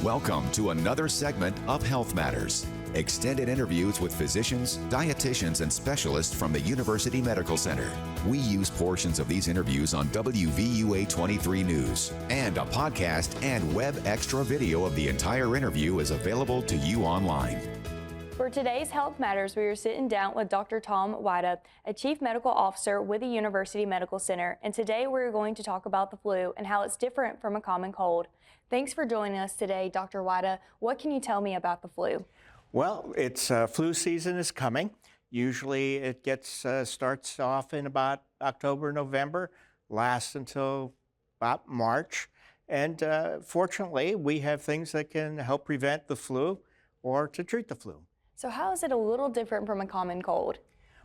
Welcome to another segment of Health Matters. Extended interviews with physicians, dietitians, and specialists from the University Medical Center. We use portions of these interviews on WVUA 23 News, and a podcast and web extra video of the entire interview is available to you online. For today's Health Matters, we are sitting down with Dr. Tom Weida, a Chief Medical Officer with the University Medical Center, and today we're going to talk about the flu and how it's different from a common cold. Thanks for joining us today, Dr. Weida. What can you tell me about the flu? Well, it's flu season is coming. Usually it starts off in about October, November, lasts until about March. And fortunately, we have things that can help prevent the flu or to treat the flu. So how is it a little different from a common cold?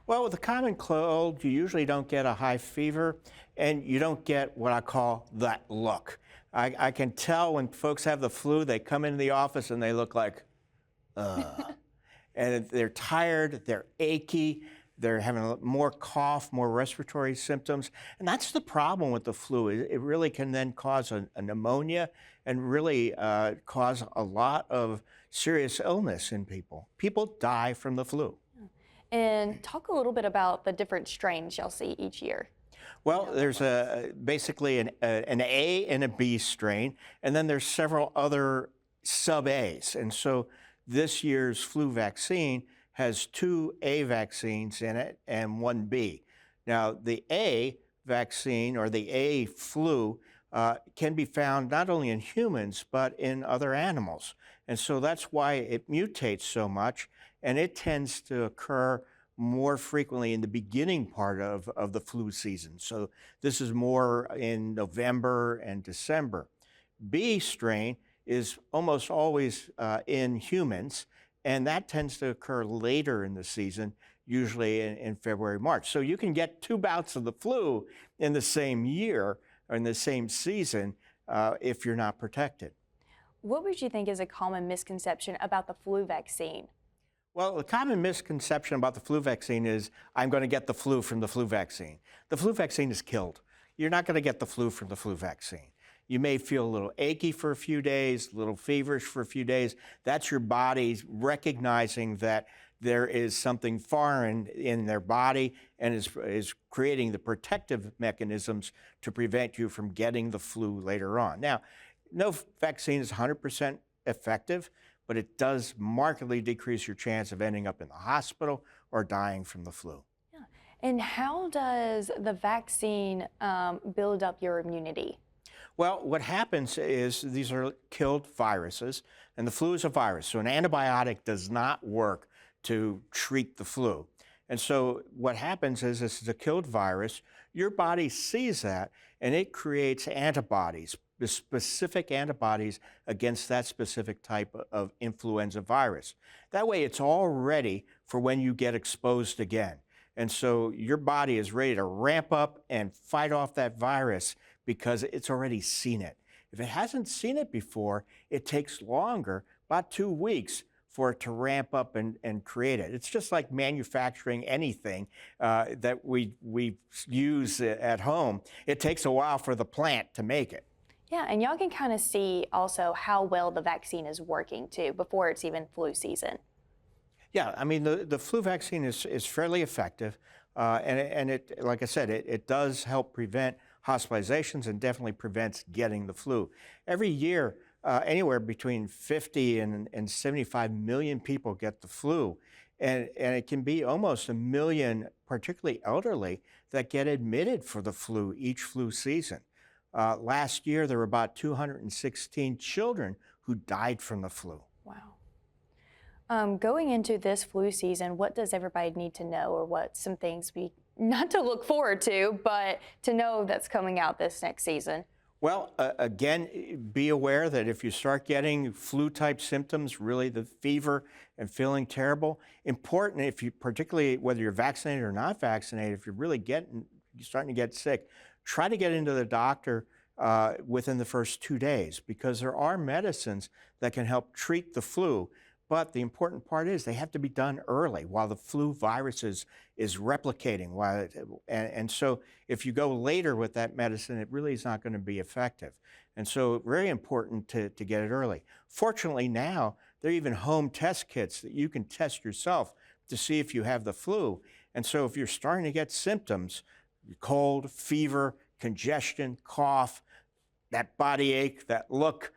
Well, with a common cold, you usually don't get a high fever, and you don't get what I call that look. I can tell when folks have the flu, they come into the office and they look like, and they're tired, they're achy, they're having more cough, more respiratory symptoms. And that's the problem with the flu. It really can then cause a pneumonia and really cause a lot of serious illness in people. People die from the flu. And talk a little bit about the different strains y'all see each year. Well, there's basically an A and a B strain, and then there's several other sub-As. And so this year's flu vaccine has 2 A vaccines in it and 1 B. Now, the A vaccine or the A flu can be found not only in humans, but in other animals. And so that's why it mutates so much, and it tends to occur more frequently in the beginning part of the flu season. So this is more in November and December. B strain is almost always in humans, and that tends to occur later in the season, usually in February, March. So you can get 2 bouts of the flu in the same year or in the same season if you're not protected. What would you think is a common misconception about the flu vaccine? Well, the common misconception about the flu vaccine is I'm going to get the flu from the flu vaccine. The flu vaccine is killed. You're not going to get the flu from the flu vaccine. You may feel a little achy for a few days, a little feverish for a few days. That's your body recognizing that there is something foreign in their body and is creating the protective mechanisms to prevent you from getting the flu later on. Now, no vaccine is 100% effective, but it does markedly decrease your chance of ending up in the hospital or dying from the flu. Yeah. And how does the vaccine build up your immunity? Well, what happens is these are killed viruses, and the flu is a virus. So an antibiotic does not work to treat the flu. And so what happens is this is a killed virus. Your body sees that, and it creates antibodies, the specific antibodies against that specific type of influenza virus. That way it's all ready for when you get exposed again. And so your body is ready to ramp up and fight off that virus because it's already seen it. If it hasn't seen it before, it takes longer, about 2 weeks, for it to ramp up and create it. It's just like manufacturing anything that we use at home. It takes a while for the plant to make it. Yeah, and y'all can kind of see also how well the vaccine is working too before it's even flu season. Yeah, I mean, the flu vaccine is fairly effective, and it, like I said, it does help prevent hospitalizations and definitely prevents getting the flu. Every year, anywhere between 50 and 75 million people get the flu, and it can be almost 1 million, particularly elderly, that get admitted for the flu each flu season. Last year, there were about 216 children who died from the flu. Wow. Going into this flu season, what does everybody need to know, or what some things not to look forward to, but to know that's coming out this next season? Well, again, be aware that if you start getting flu-type symptoms, really the fever and feeling terrible, important if you, particularly whether you're vaccinated or not vaccinated, if you're really starting to get sick, try to get into the doctor within the first 2 days, because there are medicines that can help treat the flu. But the important part is they have to be done early while the flu virus is replicating. And so if you go later with that medicine, it really is not going to be effective. And so very important to get it early. Fortunately now, there are even home test kits that you can test yourself to see if you have the flu. And so if you're starting to get symptoms, cold, fever, congestion, cough, that body ache, that look,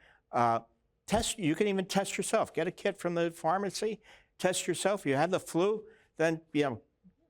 you can even test yourself. Get a kit from the pharmacy, test yourself. If you have the flu, then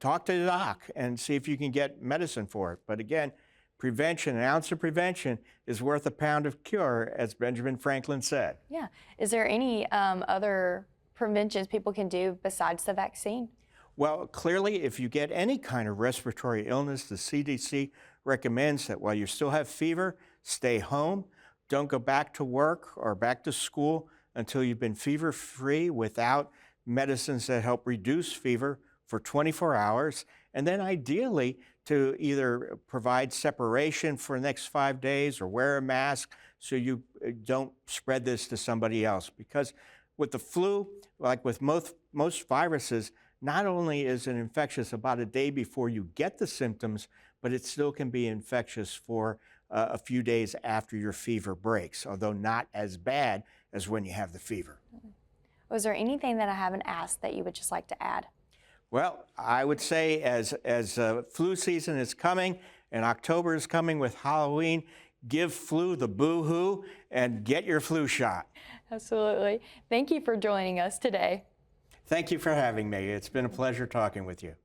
talk to the doc and see if you can get medicine for it. But again, prevention, an ounce of prevention is worth a pound of cure, as Benjamin Franklin said. Yeah. Is there any other preventions people can do besides the vaccine? Well, clearly, if you get any kind of respiratory illness, the CDC recommends that while you still have fever, stay home. Don't go back to work or back to school until you've been fever-free without medicines that help reduce fever for 24 hours. And then ideally, to either provide separation for the next 5 days or wear a mask so you don't spread this to somebody else. Because with the flu, like with most viruses, not only is it infectious about a day before you get the symptoms, but it still can be infectious for a few days after your fever breaks, although not as bad as when you have the fever. Was there anything that I haven't asked that you would just like to add? Well, I would say as flu season is coming and October is coming with Halloween, give flu the boo-hoo and get your flu shot. Absolutely. Thank you for joining us today. Thank you for having me. It's been a pleasure talking with you.